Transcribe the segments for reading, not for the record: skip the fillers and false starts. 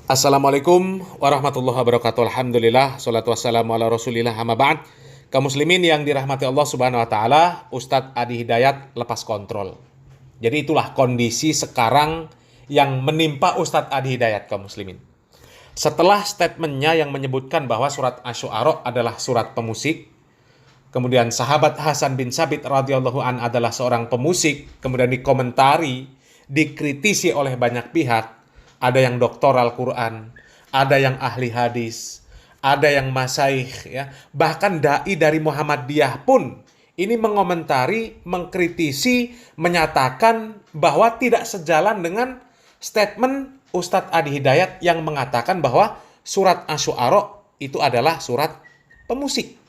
Assalamualaikum warahmatullahi wabarakatuh. Alhamdulillah, salatu wassalamu ala rasulillah, amma ba'd. Kaum muslimin yang dirahmati Allah subhanahu wa ta'ala, Ustadz Adi Hidayat lepas kontrol. Jadi itulah kondisi sekarang yang menimpa Ustadz Adi Hidayat, kaum muslimin. Setelah statementnya yang menyebutkan bahwa surat Asy-Syu'ara adalah surat pemusik, kemudian sahabat Hasan bin Sabit radhiyallahu an adalah seorang pemusik, kemudian dikomentari, dikritisi oleh banyak pihak. Ada yang doktor Al-Quran, ada yang ahli hadis, ada yang masyaikh, ya. Bahkan dai dari Muhammadiyah pun ini mengomentari, mengkritisi, menyatakan bahwa tidak sejalan dengan statement Ustadz Adi Hidayat yang mengatakan bahwa surat Asy-Syu'ara itu adalah surat pemusik.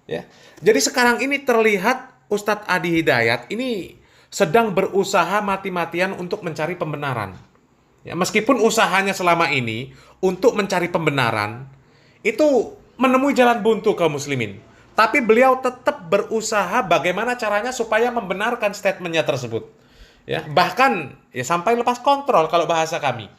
Ya. Jadi sekarang ini terlihat Ustadz Adi Hidayat ini sedang berusaha mati-matian untuk mencari pembenaran. Ya, meskipun usahanya selama ini untuk mencari pembenaran itu menemui jalan buntu kaum muslimin, tapi beliau tetap berusaha bagaimana caranya supaya membenarkan statementnya tersebut. Ya, bahkan ya sampai lepas kontrol kalau bahasa kami.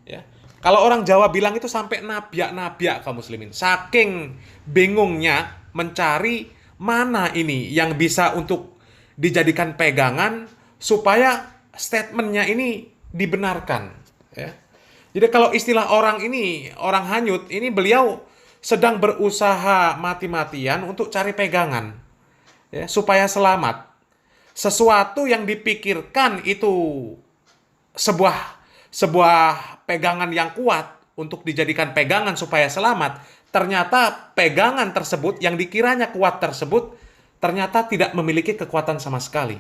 Ya, kalau orang Jawa bilang itu sampai nabyak-nabyak kaum muslimin. Saking bingungnya mencari mana ini yang bisa untuk dijadikan pegangan supaya statementnya ini dibenarkan. Ya. Jadi kalau istilah orang ini, orang hanyut, ini beliau sedang berusaha mati-matian untuk cari pegangan, ya, supaya selamat. Sesuatu yang dipikirkan itu sebuah pegangan yang kuat untuk dijadikan pegangan supaya selamat, ternyata pegangan tersebut yang dikiranya kuat tersebut ternyata tidak memiliki kekuatan sama sekali.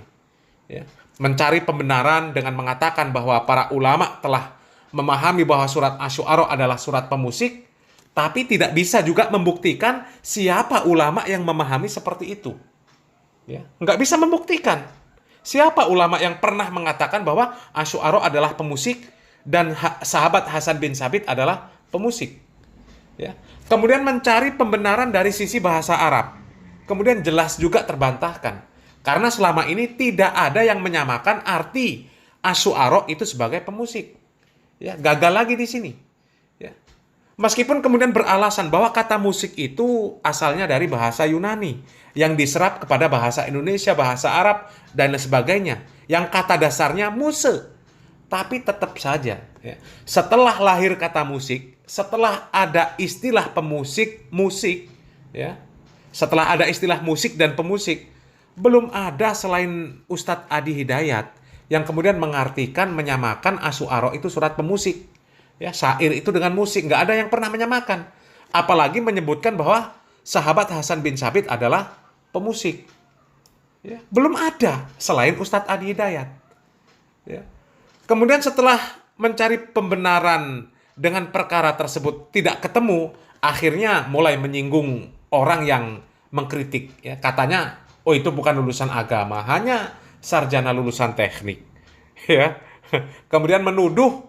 Ya. Mencari pembenaran dengan mengatakan bahwa para ulama telah memahami bahwa surat Asy-Syu'ara adalah surat pemusik, tapi tidak bisa juga membuktikan siapa ulama yang memahami seperti itu. Ya, nggak bisa membuktikan. Siapa ulama yang pernah mengatakan bahwa Asy-Syu'ara adalah pemusik dan sahabat Hasan bin Sabit adalah pemusik. Ya. Kemudian mencari pembenaran dari sisi bahasa Arab. Kemudian jelas juga terbantahkan. Karena selama ini tidak ada yang menyamakan arti Asy-Syu'ara itu sebagai pemusik. Ya, gagal lagi di sini. Ya. Meskipun kemudian beralasan bahwa kata musik itu asalnya dari bahasa Yunani yang diserap kepada bahasa Indonesia, bahasa Arab dan lain sebagainya, yang kata dasarnya muse. Tapi tetap saja, ya, setelah lahir kata musik, setelah ada istilah pemusik, musik, ya, setelah ada istilah musik dan pemusik, belum ada selain Ustadz Adi Hidayat yang kemudian mengartikan, menyamakan Asy-Syu'ara itu surat pemusik. Ya, syair itu dengan musik. Nggak ada yang pernah menyamakan. Apalagi menyebutkan bahwa sahabat Hasan bin Sabit adalah pemusik. Ya, belum ada selain Ustadz Adi Hidayat. Ya. Kemudian setelah mencari pembenaran dengan perkara tersebut tidak ketemu, akhirnya mulai menyinggung orang yang mengkritik. Ya, katanya, oh itu bukan lulusan agama, hanya sarjana lulusan teknik, ya. Kemudian menuduh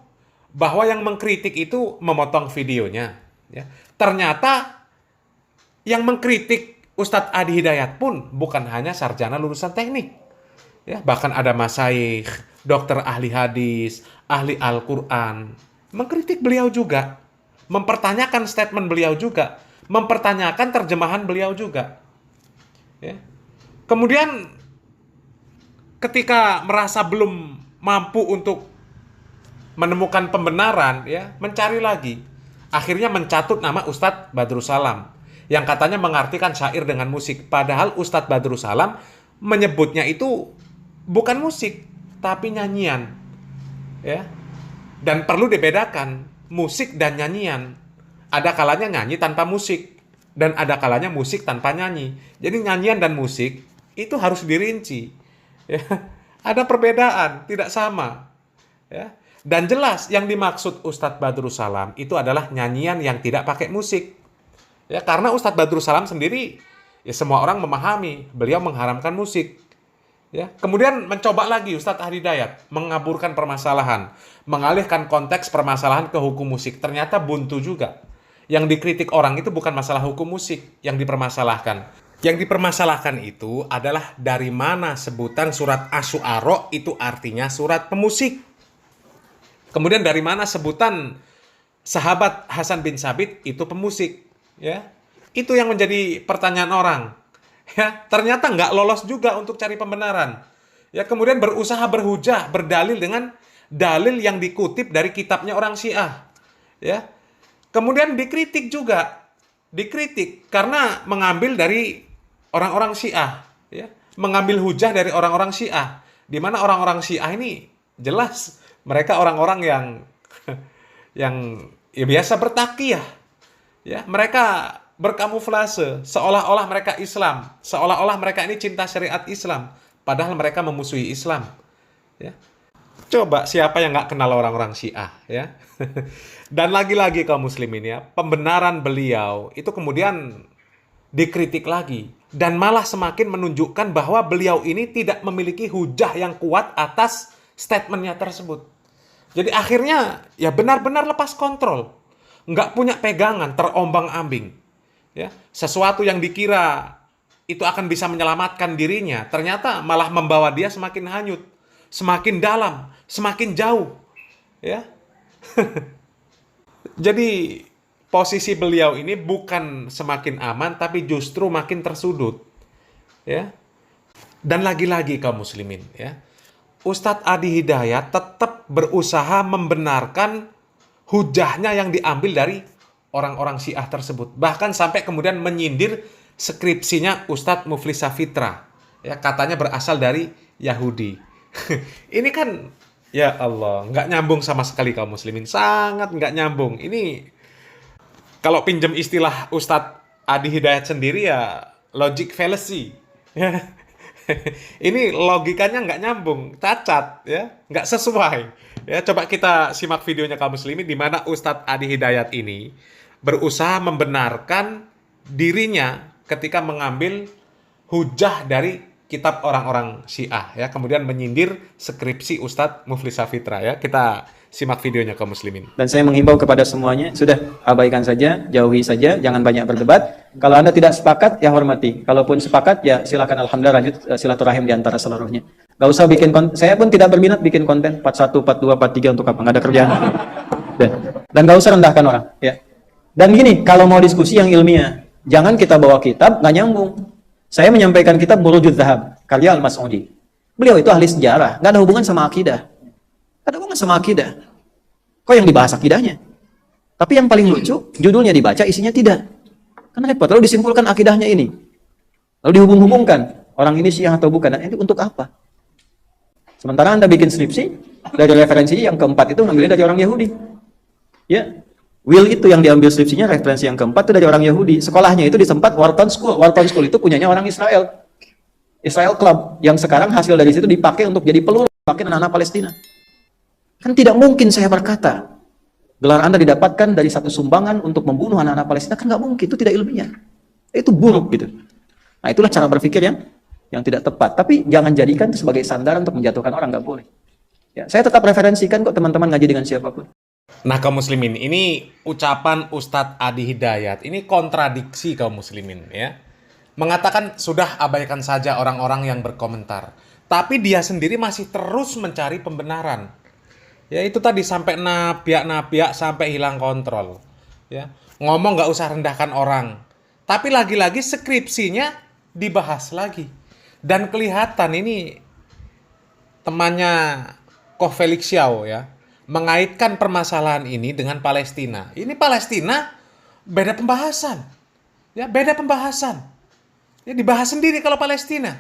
bahwa yang mengkritik itu memotong videonya, ya. Ternyata yang mengkritik Ustadz Adi Hidayat pun bukan hanya sarjana lulusan teknik, ya. Bahkan ada masyaikh, dokter ahli hadis, ahli Al-Quran, mengkritik beliau juga, mempertanyakan statement beliau juga, mempertanyakan terjemahan beliau juga, ya. Kemudian ketika merasa belum mampu untuk menemukan pembenaran, ya, mencari lagi. Akhirnya mencatut nama Ustadz Badrussalam yang katanya mengartikan syair dengan musik. Padahal Ustadz Badrussalam menyebutnya itu bukan musik, tapi nyanyian. Ya. Dan perlu dibedakan musik dan nyanyian. Ada kalanya nyanyi tanpa musik dan ada kalanya musik tanpa nyanyi. Jadi nyanyian dan musik itu harus dirinci. Ya, ada perbedaan, tidak sama. Ya. Dan jelas yang dimaksud Ustadz Badrussalam itu adalah nyanyian yang tidak pakai musik. Ya, karena Ustadz Badrussalam sendiri, ya semua orang memahami, beliau mengharamkan musik. Ya. Kemudian mencoba lagi Ustadz Adi Hidayat mengaburkan permasalahan, mengalihkan konteks permasalahan ke hukum musik. Ternyata buntu juga. Yang dikritik orang itu bukan masalah hukum musik yang dipermasalahkan. Yang dipermasalahkan itu adalah dari mana sebutan surat Asy-Syu'ara itu artinya surat pemusik. Kemudian dari mana sebutan sahabat Hasan bin Sabit itu pemusik, ya. Itu yang menjadi pertanyaan orang. Ya, ternyata nggak lolos juga untuk cari pembenaran. Ya, kemudian berusaha berhujah, berdalil dengan dalil yang dikutip dari kitabnya orang Syiah. Ya. Kemudian dikritik juga. Dikritik karena mengambil dari orang-orang Syiah, ya. Mengambil hujah dari orang-orang Syiah. Di mana orang-orang Syiah ini jelas mereka orang-orang yang yang ya biasa bertakiyah, ya, mereka berkamuflase seolah-olah mereka Islam, seolah-olah mereka ini cinta syariat Islam, padahal mereka memusuhi Islam, ya. Coba siapa yang nggak kenal orang-orang Syiah, ya. Dan lagi-lagi kaum muslimin, ya, pembenaran beliau itu kemudian dikritik lagi dan malah semakin menunjukkan bahwa beliau ini tidak memiliki hujah yang kuat atas statementnya tersebut. Jadi akhirnya ya benar-benar lepas kontrol, nggak punya pegangan, terombang-ambing. Ya, sesuatu yang dikira itu akan bisa menyelamatkan dirinya, ternyata malah membawa dia semakin hanyut, semakin dalam, semakin jauh. Ya, jadi posisi beliau ini bukan semakin aman, tapi justru makin tersudut. Ya, dan lagi-lagi kaum muslimin, ya, Ustadz Adi Hidayat tetap berusaha membenarkan hujahnya yang diambil dari orang-orang Syiah tersebut. Bahkan sampai kemudian menyindir skripsinya Ustadz Muflis Safitra. Ya, katanya berasal dari Yahudi. Ini kan, ya Allah, nggak nyambung sama sekali kaum muslimin. Sangat nggak nyambung. Ini, kalau pinjam istilah Ustadz Adi Hidayat sendiri, ya logic fallacy. Ya. Ini logikanya nggak nyambung, cacat, ya, nggak sesuai. Ya, coba kita simak videonya kaum muslimin di mana Ustadz Adi Hidayat ini berusaha membenarkan dirinya ketika mengambil hujah dari kitab orang-orang Syiah, ya, kemudian menyindir skripsi Ustadz Muflis Safitra, ya. Kita simak videonya kaum muslimin. Dan saya menghimbau kepada semuanya, sudah abaikan saja, jauhi saja, jangan banyak berdebat. Kalau Anda tidak sepakat, ya hormati. Kalaupun sepakat, ya silakan, alhamdulillah, lanjut silaturahim di antara seluruhnya. Gak usah bikin konten, saya pun tidak berminat bikin konten 41, 42, 43 untuk apa, nggak ada kerjaan. Dan gak usah rendahkan orang, ya. Dan gini, kalau mau diskusi yang ilmiah, jangan kita bawa kitab, nggak nyambung. Saya menyampaikan kitab Burujuz Zahab, karya Al-Mas'udi. Beliau itu ahli sejarah, nggak ada hubungan sama akidah. Ada hubungan sama akidah. Kok yang dibahas akidahnya? Tapi yang paling lucu, judulnya dibaca, isinya tidak. Kan repot. Lalu disimpulkan akidahnya ini. Lalu dihubung-hubungkan. Orang ini Syiah atau bukan. Dan itu untuk apa? Sementara Anda bikin skripsi, dari referensi yang keempat itu ngambilnya dari orang Yahudi. Ya. Will itu yang diambil skripsinya, referensi yang keempat itu dari orang Yahudi. Sekolahnya itu di tempat Wharton School. Wharton School itu punyanya orang Israel. Israel Club. Yang sekarang hasil dari situ dipakai untuk jadi peluru. Dipakai anak-anak Palestina. Kan tidak mungkin saya berkata, gelar Anda didapatkan dari satu sumbangan untuk membunuh anak-anak Palestina, kan nggak mungkin, itu tidak ilmiah. Itu buruk gitu. Nah, itulah cara berpikir yang tidak tepat. Tapi jangan jadikan itu sebagai sandaran untuk menjatuhkan orang, nggak boleh. Ya, saya tetap referensikan kok teman-teman ngaji dengan siapapun. Nah, kaum muslimin, ini ucapan Ustadz Adi Hidayat, ini kontradiksi kaum muslimin, ya. Mengatakan sudah abaikan saja orang-orang yang berkomentar. Tapi dia sendiri masih terus mencari pembenaran. Ya, itu tadi sampai nabiak-nabiak sampai hilang kontrol. Ya, ngomong nggak usah rendahkan orang. Tapi lagi-lagi skripsinya dibahas lagi. Dan kelihatan ini temannya Koh Felix Xiao, ya, mengaitkan permasalahan ini dengan Palestina. Ini Palestina beda pembahasan. Ya, beda pembahasan. Ya, dibahas sendiri kalau Palestina.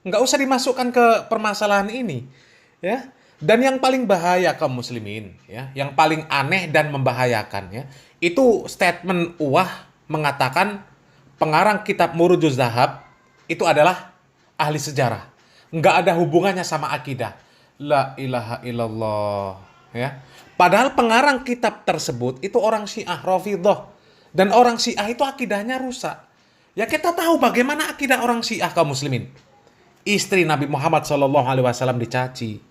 Nggak usah dimasukkan ke permasalahan ini. Ya. Dan yang paling bahaya kaum muslimin, ya, yang paling aneh dan membahayakan, ya, itu statement Uwah mengatakan pengarang kitab Burujuz Zahab itu adalah ahli sejarah. Nggak ada hubungannya sama akidah. La ilaha illallah. Ya. Padahal pengarang kitab tersebut itu orang Syiah, Rafidhah. Dan orang Syiah itu akidahnya rusak. Ya, kita tahu bagaimana akidah orang Syiah kaum muslimin. Istri Nabi Muhammad SAW dicaci.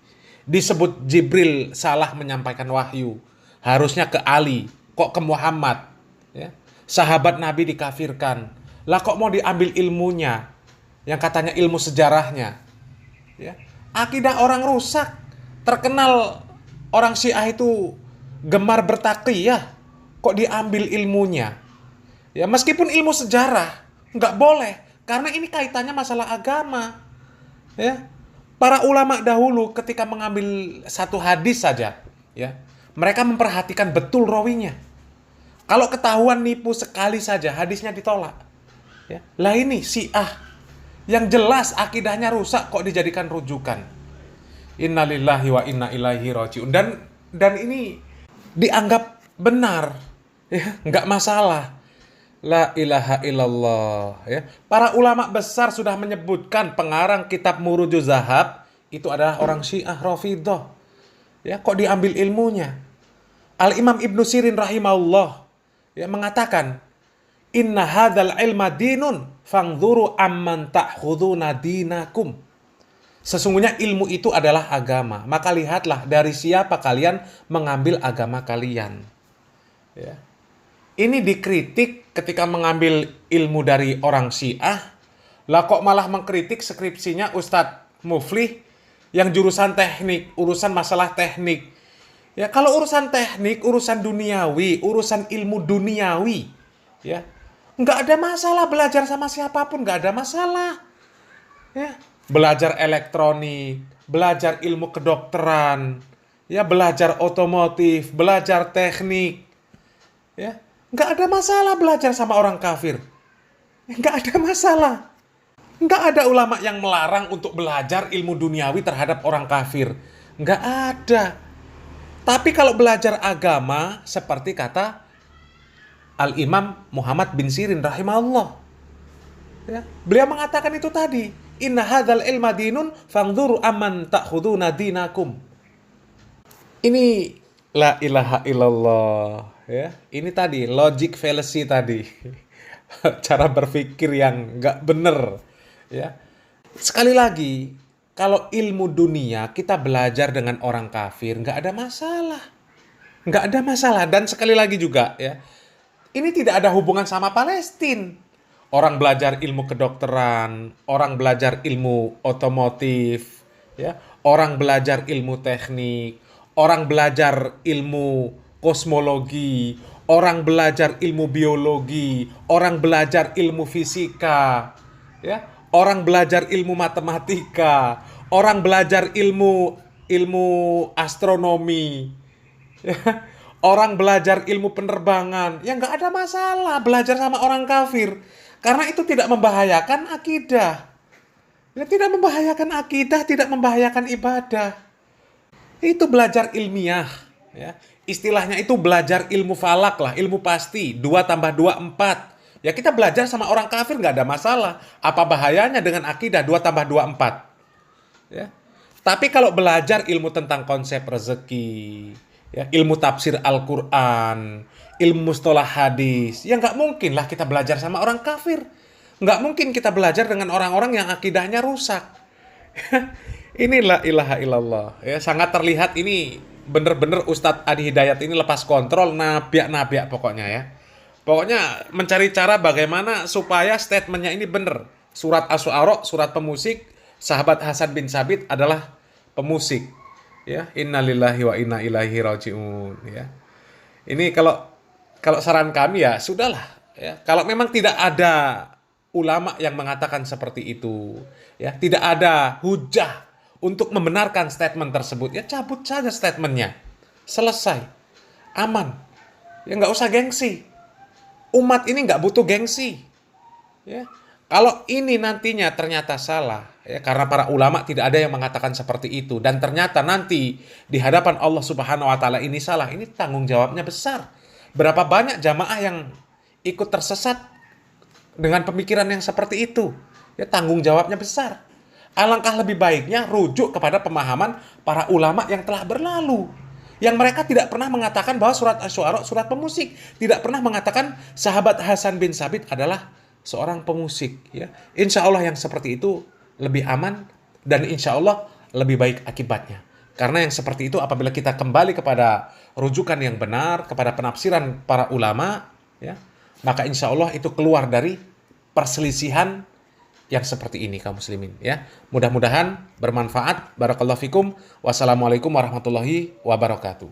Disebut Jibril salah menyampaikan wahyu. Harusnya ke Ali, kok ke Muhammad. Ya. Sahabat Nabi dikafirkan. Lah kok mau diambil ilmunya? Yang katanya ilmu sejarahnya. Ya. Akidah orang rusak. Terkenal orang Syiah itu gemar bertaqiyah. kok diambil ilmunya? Ya, meskipun ilmu sejarah nggak boleh, karena ini kaitannya masalah agama. Ya, para ulama dahulu ketika mengambil satu hadis saja, ya, mereka memperhatikan betul rawinya. Kalau ketahuan nipu sekali saja, hadisnya ditolak. Ya. Lah ini Syiah yang jelas akidahnya rusak kok dijadikan rujukan. Innalillahi wa inna ilaihi rajiun. Dan ini dianggap benar, ya, nggak masalah. La ilaha illallah, ya. Para ulama besar sudah menyebutkan pengarang kitab Murujuz Zahab itu adalah orang Syiah Rafidhah. Ya, kok diambil ilmunya? Al-Imam Ibnu Sirin rahimahullah, ya, mengatakan, "Inna hadzal ilma dinun fangzuru amman ta'khuduna dinakum." Sesungguhnya ilmu itu adalah agama, maka lihatlah dari siapa kalian mengambil agama kalian. Ya. Ini dikritik ketika mengambil ilmu dari orang Syiah, lah kok malah mengkritik skripsinya Ustadz Muflih yang jurusan teknik, urusan masalah teknik. Ya, kalau urusan teknik, urusan duniawi, urusan ilmu duniawi, ya, nggak ada masalah belajar sama siapapun, nggak ada masalah. Ya, belajar elektronik, belajar ilmu kedokteran, ya, belajar otomotif, belajar teknik, ya, nggak ada masalah belajar sama orang kafir, nggak ada masalah. Nggak ada ulama yang melarang untuk belajar ilmu duniawi terhadap orang kafir, nggak ada. Tapi kalau belajar agama, seperti kata Al-Imam Muhammad bin Sirin rahimahullah, ya, beliau mengatakan itu tadi, inna hadzal ilma dinun fangzuru amman ta'khuduna dinakum. Ini la ilaha illallah, ya. Ini tadi logic fallacy tadi. Cara berpikir yang nggak bener, ya. Sekali lagi, kalau ilmu dunia kita belajar dengan orang kafir nggak ada masalah. Nggak ada masalah. Dan sekali lagi juga, ya, ini tidak ada hubungan sama Palestina. Orang belajar ilmu kedokteran, orang belajar ilmu otomotif, ya, orang belajar ilmu teknik, orang belajar ilmu kosmologi, orang belajar ilmu biologi, orang belajar ilmu fisika, ya, orang belajar ilmu matematika, orang belajar ilmu astronomi, ya, orang belajar ilmu penerbangan. Ya, nggak ada masalah belajar sama orang kafir. Karena itu tidak membahayakan akidah. Ya, tidak membahayakan akidah, tidak membahayakan ibadah. Itu belajar ilmiah. Ya. Istilahnya itu belajar ilmu falak lah, ilmu pasti. 2 tambah 2, 4. Ya, kita belajar sama orang kafir nggak ada masalah. Apa bahayanya dengan akidah 2 tambah 2, 4? Ya. Tapi kalau belajar ilmu tentang konsep rezeki, ya, ilmu tafsir Al-Quran, ilmu mustalah hadis, ya nggak mungkin lah kita belajar sama orang kafir. Nggak mungkin kita belajar dengan orang-orang yang akidahnya rusak. Inilah ilaha illallah. Ya, sangat terlihat ini bener-bener Ustadz Adi Hidayat ini lepas kontrol, nabiak-nabiak pokoknya, ya. Pokoknya mencari cara bagaimana supaya statementnya ini bener. Surat Asy-Syu'ara, surat pemusik, sahabat Hasan bin Sabit adalah pemusik. Ya, innalillahi wa inna ilaihi rajiun, ya. Ini kalau saran kami ya sudahlah, ya. Kalau memang tidak ada ulama yang mengatakan seperti itu, ya, tidak ada hujah untuk membenarkan statement tersebut, ya cabut saja statementnya. Selesai. Aman. Ya nggak usah gengsi. Umat ini nggak butuh gengsi. Ya. Kalau ini nantinya ternyata salah, ya, karena para ulama tidak ada yang mengatakan seperti itu, dan ternyata nanti di hadapan Allah Subhanahu wa taala ini salah, ini tanggung jawabnya besar. Berapa banyak jamaah yang ikut tersesat dengan pemikiran yang seperti itu? Ya, tanggung jawabnya besar. Alangkah lebih baiknya rujuk kepada pemahaman para ulama yang telah berlalu. Yang mereka tidak pernah mengatakan bahwa surat Asy-Syu'ara surat pemusik, tidak pernah mengatakan sahabat Hasan bin Sabit adalah seorang pemusik, ya. Insya Allah yang seperti itu lebih aman dan insya Allah lebih baik akibatnya. Karena yang seperti itu apabila kita kembali kepada rujukan yang benar, kepada penafsiran para ulama, ya, maka insya Allah itu keluar dari perselisihan yang seperti ini kaum muslimin, ya. Mudah-mudahan bermanfaat. Barakallahu fikum. Wassalamualaikum warahmatullahi wabarakatuh.